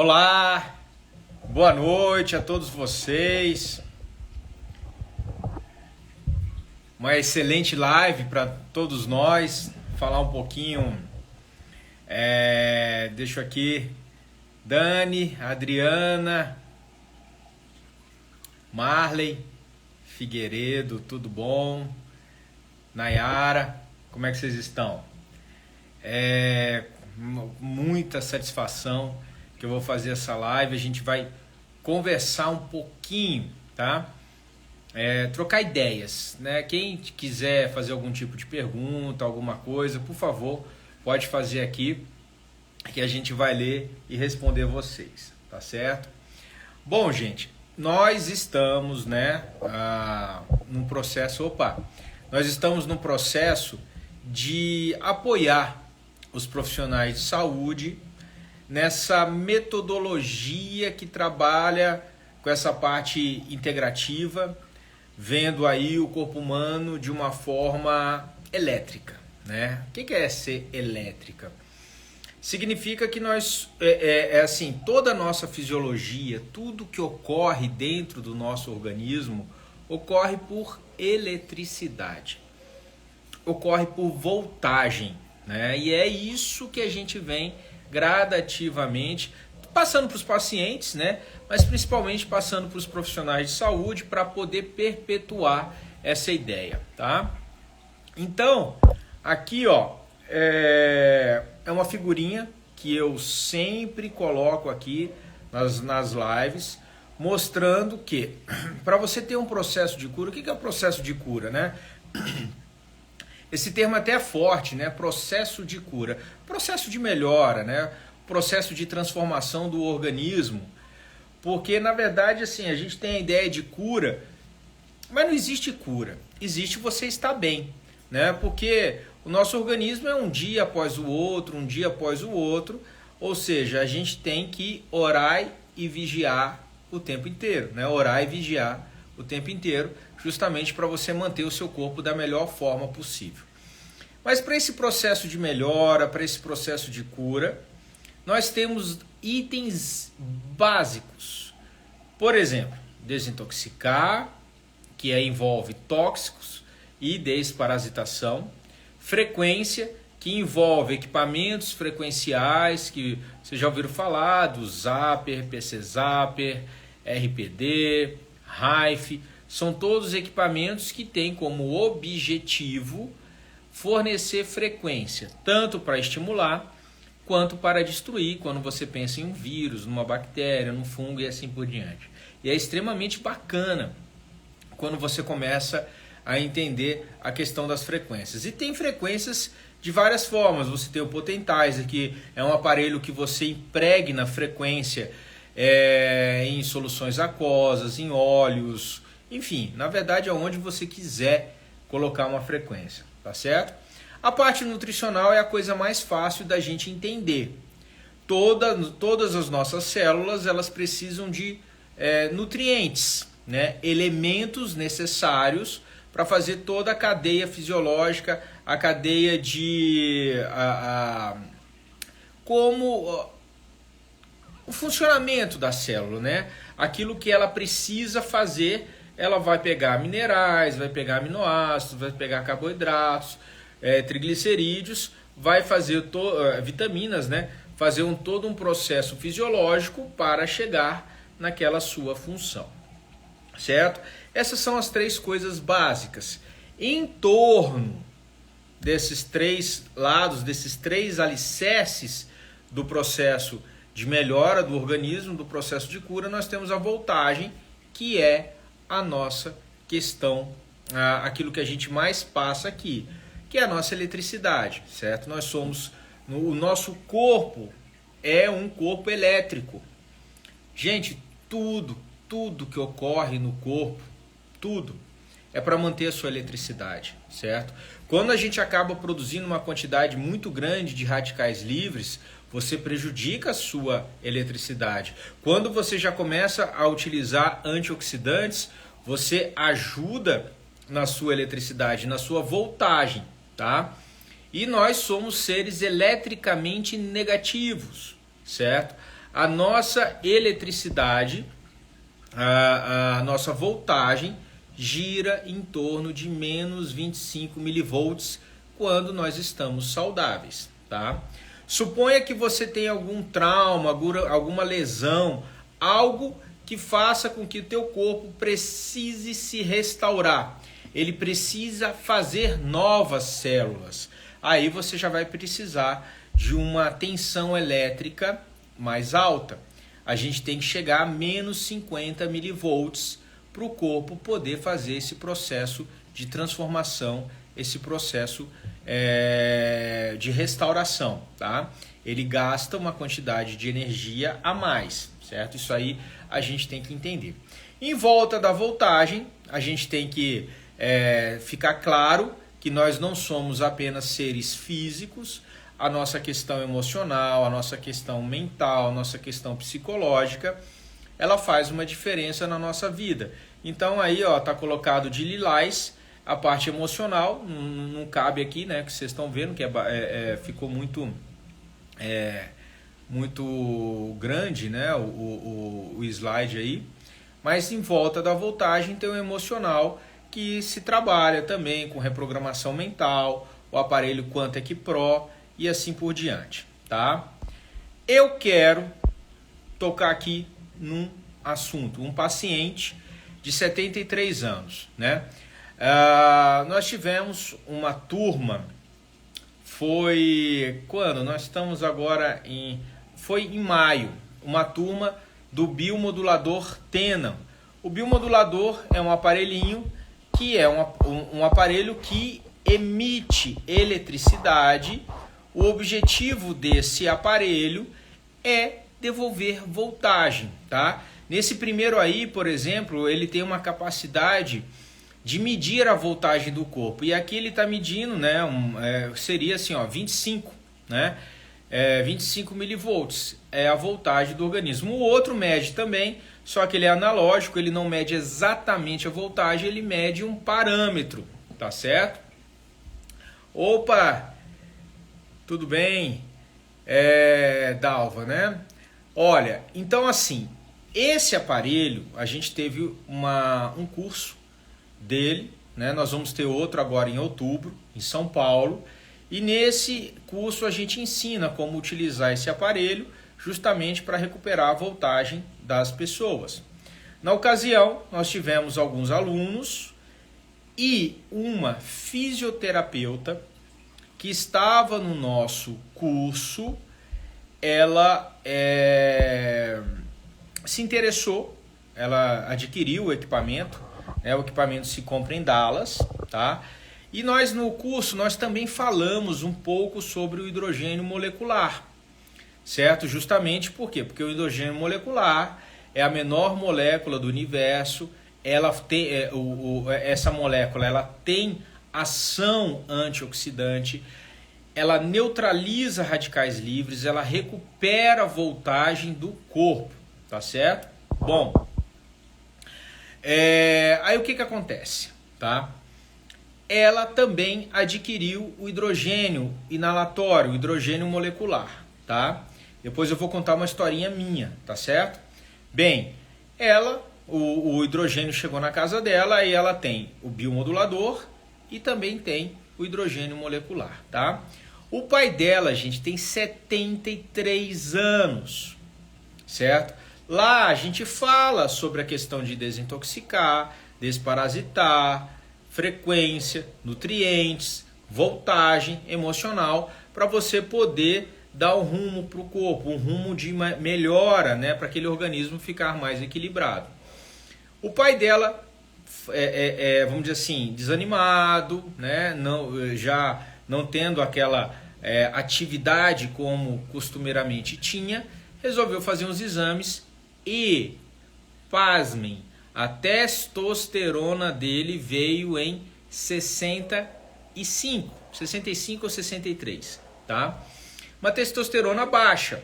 Olá, boa noite a todos vocês. Uma excelente live para todos nós. Falar um pouquinho. Deixo aqui Dani, Adriana, Marley, Figueiredo, tudo bom? Nayara, como é que vocês estão? Muita satisfação que eu vou fazer essa live. A gente vai conversar um pouquinho, tá? Trocar ideias, né? Quem quiser fazer algum tipo de pergunta, alguma coisa, por favor, pode fazer aqui que a gente vai ler e responder vocês, tá certo? Bom, gente, nós estamos, né, nós estamos num processo de apoiar os profissionais de saúde nessa metodologia que trabalha com essa parte integrativa, vendo aí o corpo humano de uma forma elétrica, né? O que é ser elétrica? Significa que nós, assim, toda a nossa fisiologia, tudo que ocorre dentro do nosso organismo, ocorre por eletricidade, ocorre por voltagem, né? E é isso que a gente vem gradativamente passando para os pacientes, né? Mas principalmente passando para os profissionais de saúde para poder perpetuar essa ideia, tá? Então, aqui, ó, é uma figurinha que eu sempre coloco aqui nas lives, mostrando que para você ter um processo de cura, o que é o processo de cura, né? Esse termo até é forte, né? Processo de cura, processo de melhora, né? Processo de transformação do organismo. Porque, na verdade, assim, a gente tem a ideia de cura, mas não existe cura. Existe você estar bem, né? Porque o nosso organismo é um dia após o outro, um dia após o outro. Ou seja, a gente tem que orar e vigiar o tempo inteiro, né? Orar e vigiar o tempo inteiro, justamente para você manter o seu corpo da melhor forma possível. Mas para esse processo de melhora, para esse processo de cura, nós temos itens básicos. Por exemplo, desintoxicar, que envolve tóxicos e desparasitação. Frequência, que envolve equipamentos frequenciais, que vocês já ouviram falar, do Zapper, PC Zapper, RPD, Rife. São todos equipamentos que têm como objetivo fornecer frequência, tanto para estimular quanto para destruir, quando você pensa em um vírus, numa bactéria, num fungo e assim por diante. E é extremamente bacana quando você começa a entender a questão das frequências. E tem frequências de várias formas. Você tem o Potentizer, que é um aparelho que você impregna frequência em soluções aquosas, em óleos, enfim, na verdade, aonde você quiser colocar uma frequência, tá certo? A parte nutricional é a coisa mais fácil da gente entender. Todas as nossas células, elas precisam de nutrientes, né? Elementos necessários para fazer toda a cadeia fisiológica, a cadeia de... como o funcionamento da célula, né? Aquilo que ela precisa fazer, ela vai pegar minerais, vai pegar aminoácidos, vai pegar carboidratos, triglicerídeos, vai fazer vitaminas, né? Fazer todo um processo fisiológico para chegar naquela sua função, certo? Essas são as três coisas básicas. Em torno desses três lados, desses três alicerces do processo de melhora do organismo, do processo de cura, nós temos a voltagem, que é a nossa questão, aquilo que a gente mais passa aqui, que é a nossa eletricidade, certo? O nosso corpo é um corpo elétrico. Gente, tudo que ocorre no corpo, tudo, é para manter a sua eletricidade, certo? Quando a gente acaba produzindo uma quantidade muito grande de radicais livres, você prejudica a sua eletricidade. Quando você já começa a utilizar antioxidantes, você ajuda na sua eletricidade, na sua voltagem, tá? E nós somos seres eletricamente negativos, certo? a nossa eletricidade, a nossa voltagem gira em torno de menos 25 milivolts quando nós estamos saudáveis, tá? Suponha que você tenha algum trauma, alguma lesão, algo que faça com que o teu corpo precise se restaurar. Ele precisa fazer novas células. Aí você já vai precisar de uma tensão elétrica mais alta. A gente tem que chegar a menos 50 milivolts para o corpo poder fazer esse processo de transformação, esse processo de restauração, tá? Ele gasta uma quantidade de energia a mais, certo? Isso aí a gente tem que entender. Em volta da voltagem, a gente tem que ficar claro que nós não somos apenas seres físicos, a nossa questão emocional, a nossa questão mental, a nossa questão psicológica, ela faz uma diferença na nossa vida. Então aí ó, tá colocado de lilás a parte emocional, não cabe aqui, né, que vocês estão vendo que ficou muito grande, né, o slide aí, mas em volta da voltagem tem o emocional, que se trabalha também com reprogramação mental, o aparelho Quantec Pro e assim por diante, tá? Eu quero tocar aqui num assunto, um paciente de 73 anos, né? Nós tivemos uma turma, foi quando? Nós estamos agora foi em maio, uma turma do biomodulador Tenon. O biomodulador é um aparelhinho que é um aparelho que emite eletricidade. O objetivo desse aparelho é devolver voltagem, tá? Nesse primeiro aí, por exemplo, ele tem uma capacidade de medir a voltagem do corpo. E aqui ele está medindo, né? Seria assim, ó, 25, né? 25 milivolts é a voltagem do organismo. O outro mede também, só que ele é analógico, ele não mede exatamente a voltagem, ele mede um parâmetro, tá certo? Opa, tudo bem? Dalva, né? Olha, então assim, esse aparelho, a gente teve um curso dele, né? Nós vamos ter outro agora em outubro, em São Paulo, e nesse curso a gente ensina como utilizar esse aparelho justamente para recuperar a voltagem das pessoas. Na ocasião, nós tivemos alguns alunos e uma fisioterapeuta que estava no nosso curso. Ela se interessou, ela adquiriu o equipamento, né? O equipamento se compra em Dallas, tá? E nós no curso nós também falamos um pouco sobre o hidrogênio molecular, certo? Justamente por quê? Porque o hidrogênio molecular é a menor molécula do universo. Ela tem, essa molécula ela tem ação antioxidante, ela neutraliza radicais livres, ela recupera a voltagem do corpo, tá certo? Bom, aí o que acontece, tá? Ela também adquiriu o hidrogênio inalatório, o hidrogênio molecular, tá? Depois eu vou contar uma historinha minha, tá certo? Bem, o hidrogênio chegou na casa dela e ela tem o biomodulador e também tem o hidrogênio molecular, tá? O pai dela, gente, tem 73 anos, certo? Lá a gente fala sobre a questão de desintoxicar, desparasitar, frequência, nutrientes, voltagem emocional, para você poder dar um rumo para o corpo, um rumo de melhora, né, para aquele organismo ficar mais equilibrado. O pai dela vamos dizer assim, desanimado, né, já não tendo aquela atividade como costumeiramente tinha, resolveu fazer uns exames e, pasmem, a testosterona dele veio em 65 ou 63, tá? Uma testosterona baixa,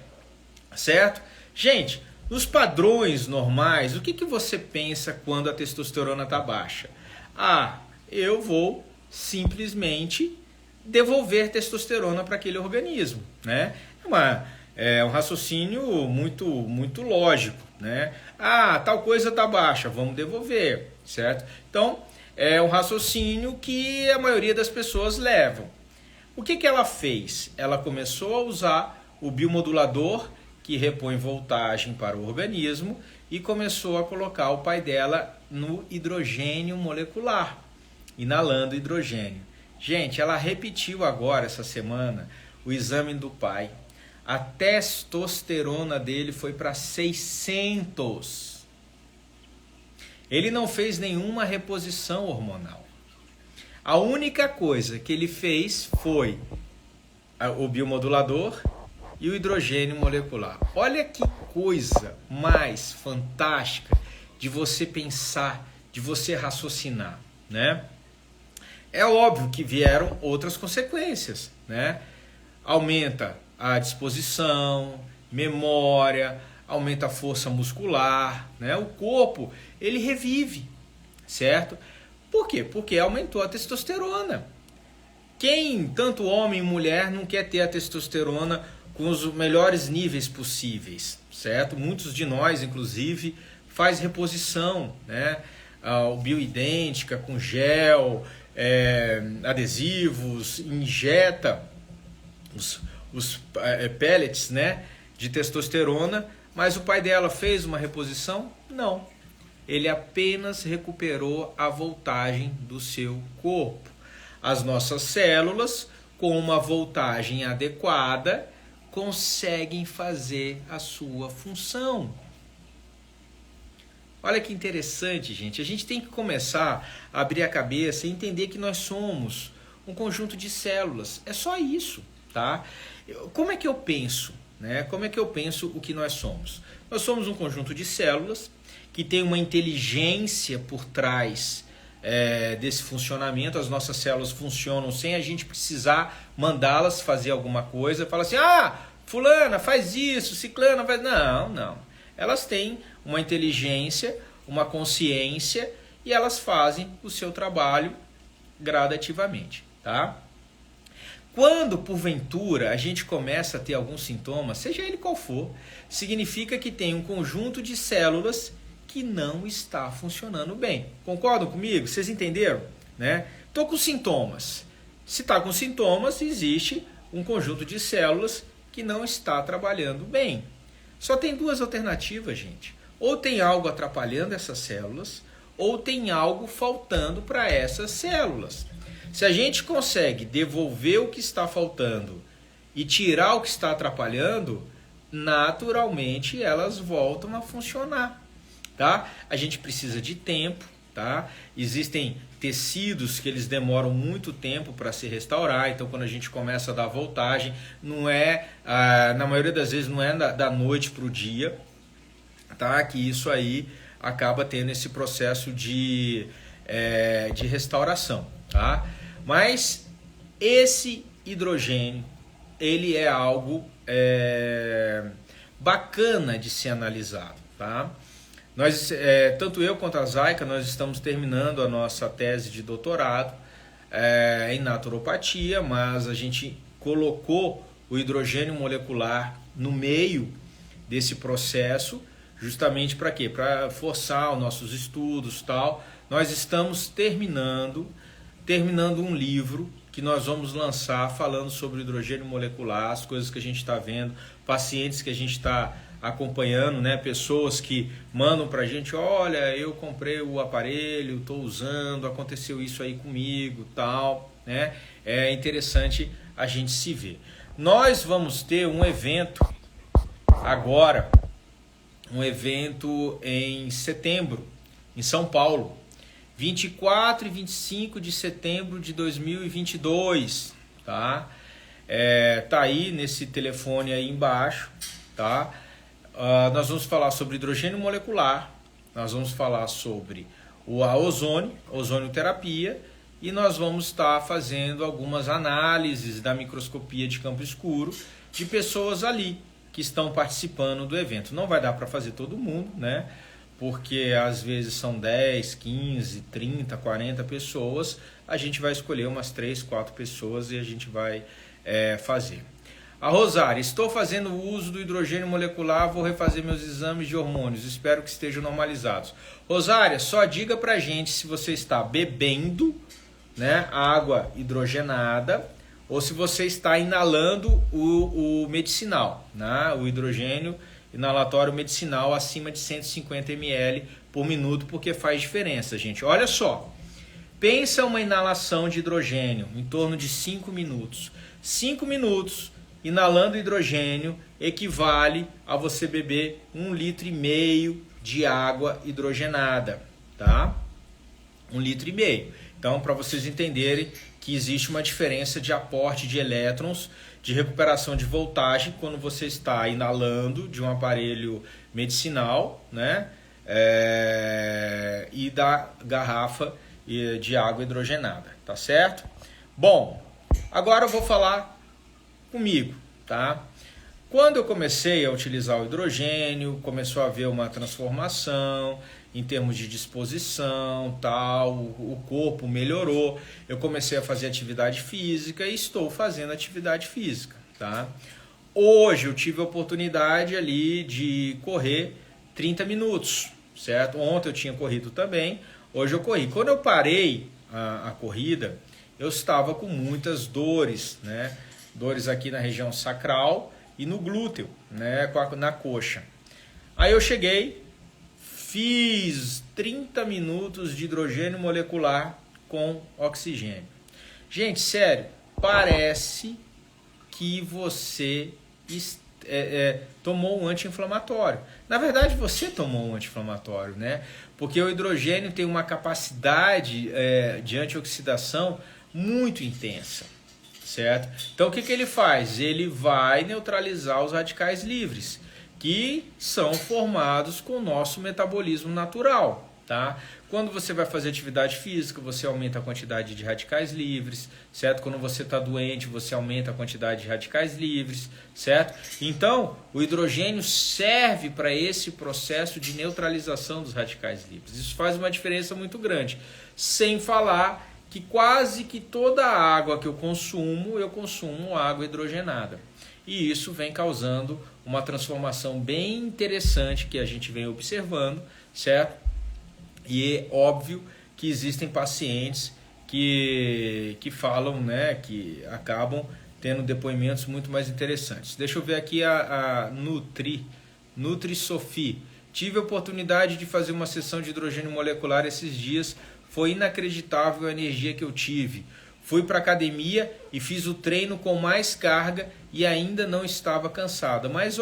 certo? Gente, nos padrões normais, o que você pensa quando a testosterona está baixa? Eu vou simplesmente devolver testosterona para aquele organismo, né? É um raciocínio muito lógico, né? Ah, tal coisa está baixa, vamos devolver, certo? Então, é um raciocínio que a maioria das pessoas levam. O que ela fez? Ela começou a usar o biomodulador, que repõe voltagem para o organismo, e começou a colocar o pai dela no hidrogênio molecular, inalando hidrogênio. Gente, ela repetiu agora, essa semana, o exame do pai. A testosterona dele foi para 600. Ele não fez nenhuma reposição hormonal. A única coisa que ele fez foi o biomodulador e o hidrogênio molecular. Olha que coisa mais fantástica de você pensar, de você raciocinar, né? É óbvio que vieram outras consequências, né? Aumenta a disposição, memória, aumenta a força muscular, né? O corpo, ele revive, certo? Por quê? Porque aumentou a testosterona. Quem, tanto homem e mulher, não quer ter a testosterona com os melhores níveis possíveis, certo? Muitos de nós, inclusive, faz reposição, né? O bioidêntica com gel, adesivos, injeta os pellets, né, de testosterona, mas o pai dela fez uma reposição? Não. Ele apenas recuperou a voltagem do seu corpo. As nossas células, com uma voltagem adequada, conseguem fazer a sua função. Olha que interessante, gente. A gente tem que começar a abrir a cabeça e entender que nós somos um conjunto de células. É só isso, tá? Como é que eu penso, né? Como é que eu penso o que nós somos? Nós somos um conjunto de células que tem uma inteligência por trás desse funcionamento. As nossas células funcionam sem a gente precisar mandá-las fazer alguma coisa. Fala assim, fulana faz isso, ciclana faz... Não. Elas têm uma inteligência, uma consciência e elas fazem o seu trabalho gradativamente, tá? Quando, porventura, a gente começa a ter algum sintoma, seja ele qual for, significa que tem um conjunto de células que não está funcionando bem. Concordam comigo? Vocês entenderam? Né? Estou com sintomas. Se está com sintomas, existe um conjunto de células que não está trabalhando bem. Só tem duas alternativas, gente. Ou tem algo atrapalhando essas células, ou tem algo faltando para essas células. Se a gente consegue devolver o que está faltando e tirar o que está atrapalhando, naturalmente elas voltam a funcionar, tá? A gente precisa de tempo, tá? Existem tecidos que eles demoram muito tempo para se restaurar, então quando a gente começa a dar voltagem, não é, na maioria das vezes não é da noite para o dia, tá? Que isso aí acaba tendo esse processo de restauração, tá? Mas esse hidrogênio, ele é algo bacana de ser analisado, tá? Nós, tanto eu quanto a Zayka, nós estamos terminando a nossa tese de doutorado em naturopatia, mas a gente colocou o hidrogênio molecular no meio desse processo, justamente para quê? Para forçar os nossos estudos e tal. Nós estamos terminando um livro que nós vamos lançar falando sobre o hidrogênio molecular, as coisas que a gente está vendo, pacientes que a gente está acompanhando, né? Pessoas que mandam para a gente, olha, eu comprei o aparelho, estou usando, aconteceu isso aí comigo, tal, né? É interessante a gente se ver. Nós vamos ter um evento agora, um evento em setembro, em São Paulo, 24 e 25 de setembro de 2022, tá? Tá aí nesse telefone aí embaixo, tá? Nós vamos falar sobre hidrogênio molecular, nós vamos falar sobre a ozonioterapia e nós vamos estar fazendo algumas análises da microscopia de campo escuro de pessoas ali que estão participando do evento. Não vai dar para fazer todo mundo, né? Porque às vezes são 10, 15, 30, 40 pessoas, a gente vai escolher umas 3, 4 pessoas e a gente vai fazer. A Rosária, estou fazendo uso do hidrogênio molecular, vou refazer meus exames de hormônios, espero que estejam normalizados. Rosária, só diga pra gente se você está bebendo, né, água hidrogenada ou se você está inalando o medicinal, né, o hidrogênio inalatório medicinal acima de 150 ml por minuto, porque faz diferença, gente. Olha só, pensa uma inalação de hidrogênio em torno de 5 minutos. 5 minutos inalando hidrogênio equivale a você beber 1,5 litro de água hidrogenada, tá? 1,5 litro. Então, para vocês entenderem que existe uma diferença de aporte de elétrons, de recuperação de voltagem, quando você está inalando de um aparelho medicinal, né? E da garrafa de água hidrogenada, tá certo? Bom, agora eu vou falar comigo, tá? Quando eu comecei a utilizar o hidrogênio, começou a haver uma transformação em termos de disposição, tal, o corpo melhorou, eu comecei a fazer atividade física e estou fazendo atividade física, tá? Hoje eu tive a oportunidade ali de correr 30 minutos, certo? Ontem eu tinha corrido também, hoje eu corri. Quando eu parei a corrida, eu estava com muitas dores, né? Dores aqui na região sacral e no glúteo, né? Na coxa. Aí eu cheguei, fiz 30 minutos de hidrogênio molecular com oxigênio. Gente, sério, parece que você tomou um anti-inflamatório. Na verdade, você tomou um anti-inflamatório, né? Porque o hidrogênio tem uma capacidade de antioxidação muito intensa, certo? Então, o que ele faz? Ele vai neutralizar os radicais livres, que são formados com o nosso metabolismo natural, tá? Quando você vai fazer atividade física, você aumenta a quantidade de radicais livres, certo? Quando você está doente, você aumenta a quantidade de radicais livres, certo? Então, o hidrogênio serve para esse processo de neutralização dos radicais livres. Isso faz uma diferença muito grande. Sem falar que quase que toda a água que eu consumo água hidrogenada. E isso vem causando uma transformação bem interessante que a gente vem observando, certo? E é óbvio que existem pacientes que falam, né, que acabam tendo depoimentos muito mais interessantes. Deixa eu ver aqui a Nutri Sophie. Tive a oportunidade de fazer uma sessão de hidrogênio molecular esses dias. Foi inacreditável a energia que eu tive. Fui para a academia e fiz o treino com mais carga e ainda não estava cansada. Mas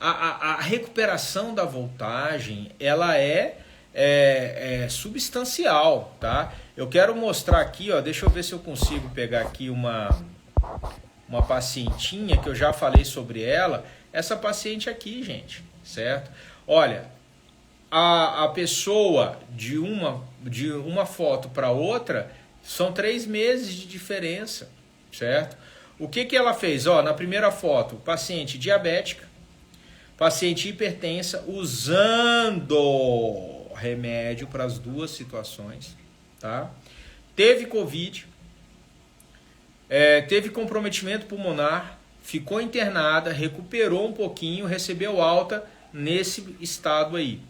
a recuperação da voltagem, ela é substancial, tá? Eu quero mostrar aqui, ó, deixa eu ver se eu consigo pegar aqui uma pacientinha que eu já falei sobre ela. Essa paciente aqui, gente, certo? Olha, a pessoa de uma foto para outra são 3 meses de diferença, certo? O que ela fez? Ó, na primeira foto, paciente diabética, paciente hipertensa, usando remédio para as duas situações, tá? Teve Covid, teve comprometimento pulmonar, ficou internada, recuperou um pouquinho, recebeu alta nesse estado aí.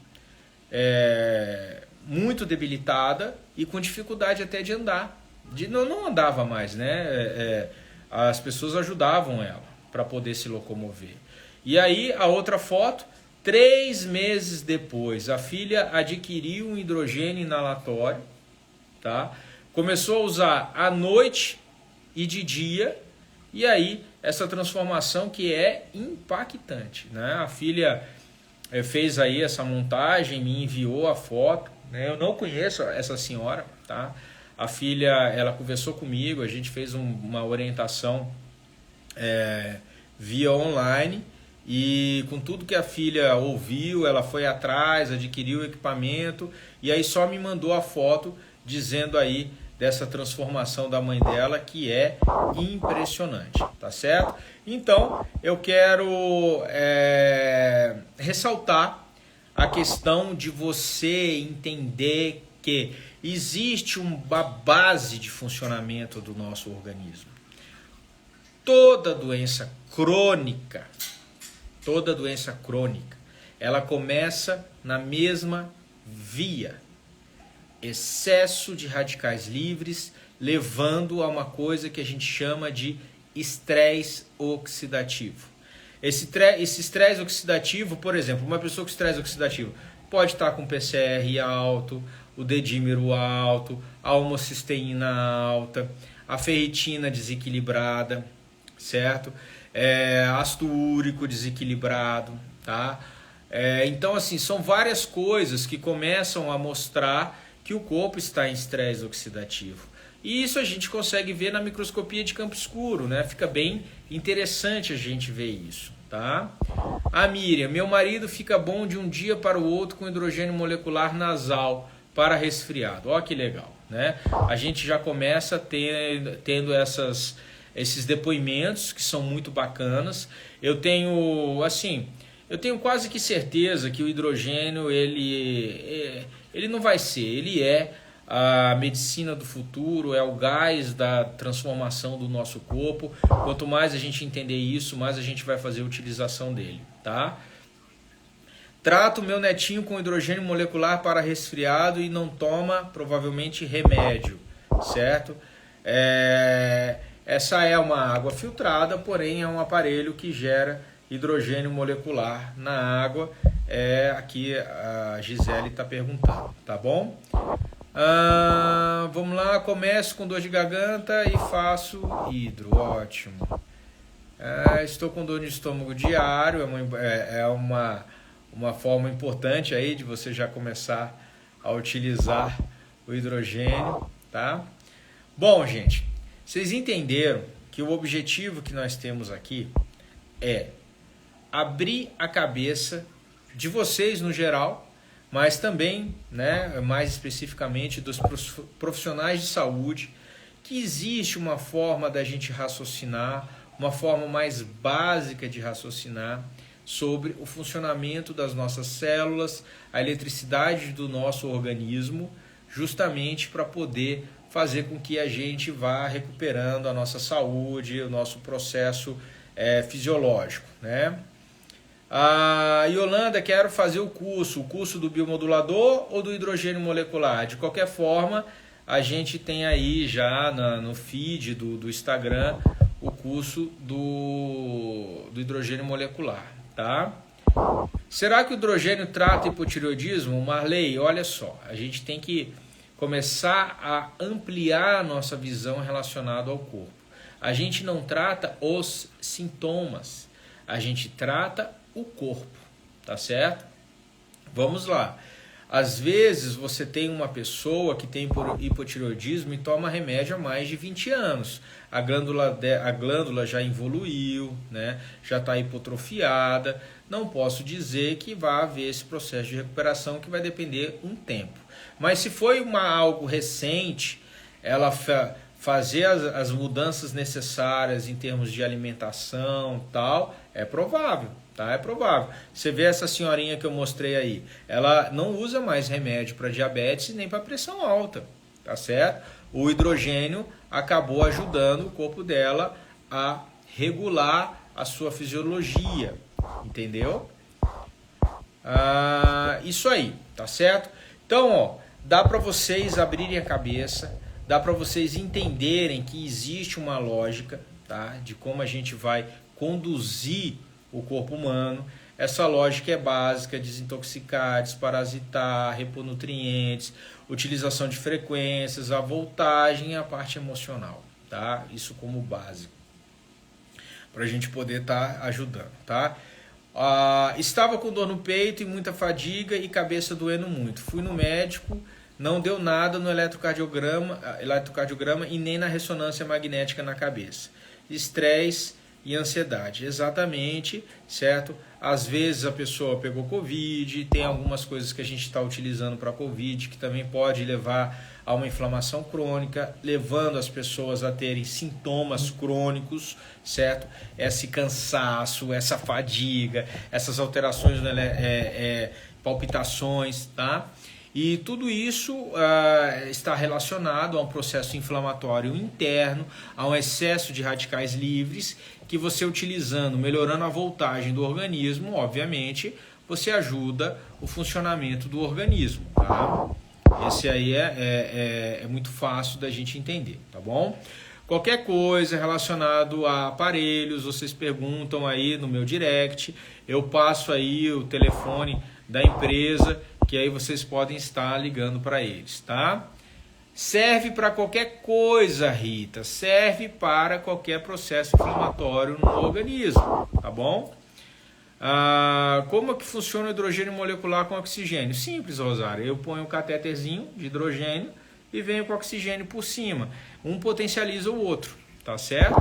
Muito debilitada e com dificuldade até de andar. Não andava mais, né? As pessoas ajudavam ela para poder se locomover. E aí a outra foto, 3 meses depois, a filha adquiriu um hidrogênio inalatório, tá? Começou a usar à noite e de dia, e aí essa transformação que é impactante, né? A filha fez aí essa montagem, me enviou a foto, né? Eu não conheço essa senhora, tá? A filha, ela conversou comigo, a gente fez uma orientação via online, e com tudo que a filha ouviu, ela foi atrás, adquiriu o equipamento, e aí só me mandou a foto dizendo aí dessa transformação da mãe dela, que é impressionante, tá certo? Então, eu quero ressaltar a questão de você entender que existe uma base de funcionamento do nosso organismo. toda doença crônica, ela começa na mesma via. Excesso de radicais livres, levando a uma coisa que a gente chama de estresse oxidativo. Esse estresse oxidativo, por exemplo, uma pessoa com estresse oxidativo pode estar com PCR alto, o dedímero alto, a homocisteína alta, a ferritina desequilibrada, certo? Ácido úrico desequilibrado, tá? Então, assim, são várias coisas que começam a mostrar que o corpo está em estresse oxidativo. E isso a gente consegue ver na microscopia de campo escuro, né? Fica bem interessante a gente ver isso, tá? A Miriam, meu marido fica bom de um dia para o outro com hidrogênio molecular nasal para resfriado. Ó que legal, né? A gente já começa tendo esses depoimentos que são muito bacanas. Eu tenho quase que certeza que o hidrogênio ele não vai ser, ele é a medicina do futuro, é o gás da transformação do nosso corpo. Quanto mais a gente entender isso, mais a gente vai fazer a utilização dele, tá? Trato meu netinho com hidrogênio molecular para resfriado e não toma provavelmente remédio, certo? Essa é uma água filtrada, porém é um aparelho que gera hidrogênio molecular na água. Aqui a Gisele está perguntando, tá bom? Vamos lá, começo com dor de garganta e faço hidro, ótimo. Estou com dor de estômago diário, é uma forma importante aí de você já começar a utilizar o hidrogênio, tá? Bom, gente, vocês entenderam que o objetivo que nós temos aqui é abrir a cabeça de vocês no geral, mas também, né, mais especificamente dos profissionais de saúde, que existe uma forma da gente raciocinar, uma forma mais básica de raciocinar sobre o funcionamento das nossas células, a eletricidade do nosso organismo, justamente para poder fazer com que a gente vá recuperando a nossa saúde, o nosso processo fisiológico, né? Yolanda, quero fazer o curso do biomodulador ou do hidrogênio molecular? De qualquer forma, a gente tem aí já no feed do Instagram o curso do hidrogênio molecular, tá? Será que o hidrogênio trata hipotireoidismo? Marley, olha só, a gente tem que começar a ampliar a nossa visão relacionada ao corpo. A gente não trata os sintomas, a gente trata o corpo, tá certo? Vamos lá. Às vezes você tem uma pessoa que tem hipotireoidismo e toma remédio há mais de 20 anos. A glândula já evoluiu, né? Já está hipotrofiada. Não posso dizer que vai haver esse processo de recuperação, que vai depender um tempo. Mas se foi algo recente, ela fazer as mudanças necessárias em termos de alimentação, tal, é provável. Tá? É provável. Você vê essa senhorinha que eu mostrei aí, ela não usa mais remédio para diabetes nem para pressão alta, tá certo? O hidrogênio acabou ajudando o corpo dela a regular a sua fisiologia, entendeu? Isso aí, tá certo? Então, ó, dá para vocês abrirem a cabeça, dá para vocês entenderem que existe uma lógica, tá? De como a gente vai conduzir o corpo humano. Essa lógica é básica: desintoxicar, desparasitar, repor nutrientes, utilização de frequências, a voltagem e a parte emocional, tá? Isso como básico, para a gente poder estar ajudando, tá? Estava com dor no peito e muita fadiga e cabeça doendo muito. Fui no médico, não deu nada no eletrocardiograma e nem na ressonância magnética na cabeça. Estresse e ansiedade, exatamente, certo? Às vezes a pessoa pegou Covid, tem algumas coisas que a gente está utilizando para Covid, que também pode levar a uma inflamação crônica, levando as pessoas a terem sintomas crônicos, certo? Esse cansaço, essa fadiga, essas alterações, palpitações, tá? E tudo isso está relacionado a um processo inflamatório interno, a um excesso de radicais livres, que você utilizando, melhorando a voltagem do organismo, obviamente, você ajuda o funcionamento do organismo, tá? Esse aí é muito fácil da gente entender, tá bom? Qualquer coisa relacionado a aparelhos, vocês perguntam aí no meu direct, eu passo aí o telefone da empresa, que aí vocês podem estar ligando para eles, tá? Serve para qualquer coisa, Rita, serve para qualquer processo inflamatório no organismo, tá bom? Como é que funciona o hidrogênio molecular com oxigênio? Simples, Rosário, eu ponho um catéterzinho de hidrogênio e venho com oxigênio por cima. Um potencializa o outro, tá certo?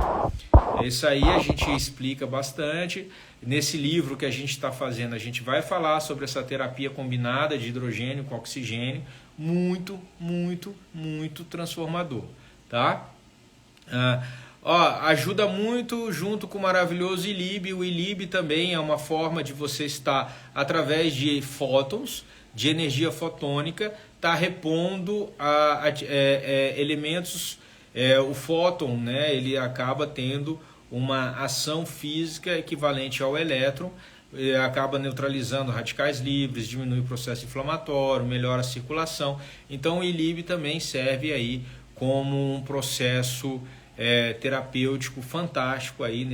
Isso aí a gente explica bastante. Nesse livro que a gente está fazendo, a gente vai falar sobre essa terapia combinada de hidrogênio com oxigênio. Muito, muito, muito transformador, tá? Ajuda muito junto com o maravilhoso ILIB. O ILIB também é uma forma de você estar, através de fótons, de energia fotônica, tá repondo elementos. O fóton, né, ele acaba tendo uma ação física equivalente ao elétron, acaba neutralizando radicais livres, diminui o processo inflamatório, melhora a circulação. Então o ILIB também serve aí como um processo terapêutico fantástico aí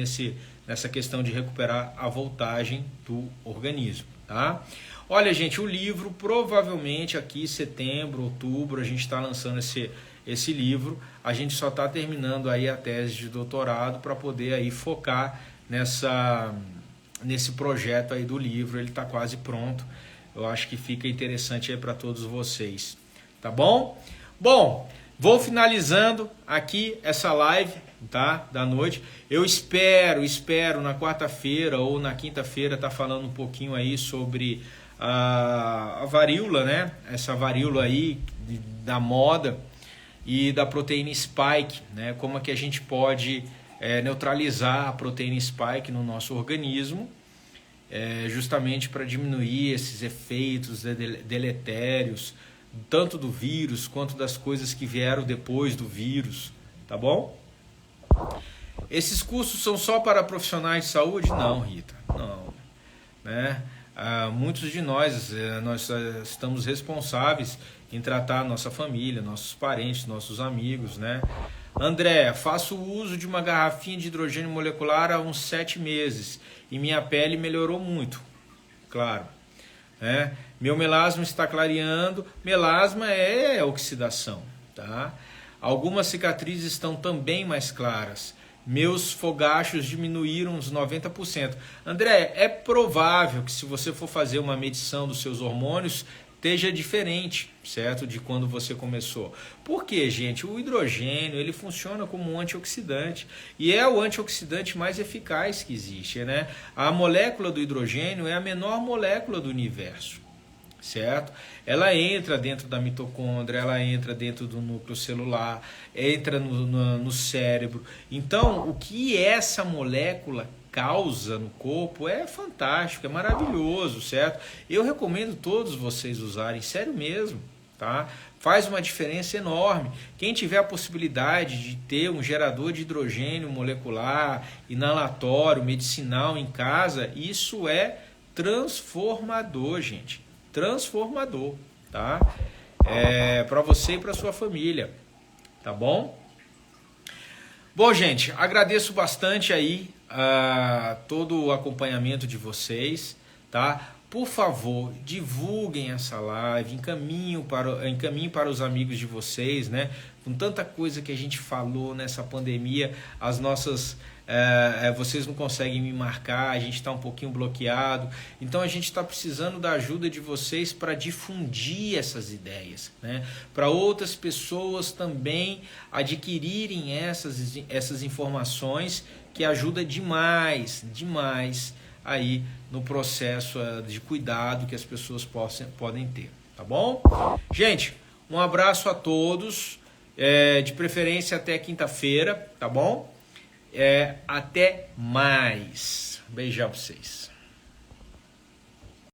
nessa questão de recuperar a voltagem do organismo, tá? Olha, gente, o livro provavelmente aqui setembro, outubro, a gente está lançando esse livro. A gente só está terminando aí a tese de doutorado para poder aí focar nesse projeto aí do livro. Ele está quase pronto. Eu acho que fica interessante aí para todos vocês, tá bom? Bom, vou finalizando aqui essa live, tá, da noite. Eu espero na quarta-feira ou na quinta-feira tá falando um pouquinho aí sobre a varíola, né? Essa varíola aí da moda e da proteína spike, né? Como é que a gente pode neutralizar a proteína spike no nosso organismo, justamente para diminuir esses efeitos deletérios, tanto do vírus quanto das coisas que vieram depois do vírus, tá bom? Esses cursos são só para profissionais de saúde? Não, Rita, não, né? Muitos de nós estamos responsáveis em tratar nossa família, nossos parentes, nossos amigos, né? André, faço uso de uma garrafinha de hidrogênio molecular há uns 7 meses e minha pele melhorou muito, claro, né? Meu melasma está clareando. Melasma é oxidação, tá? Algumas cicatrizes estão também mais claras. Meus fogachos diminuíram uns 90%. André, é provável que se você for fazer uma medição dos seus hormônios, esteja diferente, certo? De quando você começou. Por quê, gente? O hidrogênio, ele funciona como um antioxidante. E é o antioxidante mais eficaz que existe, né? A molécula do hidrogênio é a menor molécula do universo, certo? Ela entra dentro da mitocôndria, ela entra dentro do núcleo celular, entra no cérebro. Então, o que essa molécula causa no corpo é fantástico, é maravilhoso, certo? Eu recomendo todos vocês usarem, sério mesmo, tá? Faz uma diferença enorme. Quem tiver a possibilidade de ter um gerador de hidrogênio molecular, inalatório, medicinal em casa, isso é transformador, gente. Transformador, tá? Para você e para sua família, tá bom? Bom, gente, agradeço bastante aí todo o acompanhamento de vocês, tá? Por favor, divulguem essa live, encaminhem para os amigos de vocês, né? Com tanta coisa que a gente falou nessa pandemia, vocês não conseguem me marcar, a gente está um pouquinho bloqueado. Então a gente está precisando da ajuda de vocês para difundir essas ideias, né? Para outras pessoas também adquirirem essas informações, que ajuda demais aí no processo de cuidado que as pessoas podem ter, tá bom? Gente, um abraço a todos, de preferência até quinta-feira, tá bom? Até mais. Beijão pra vocês.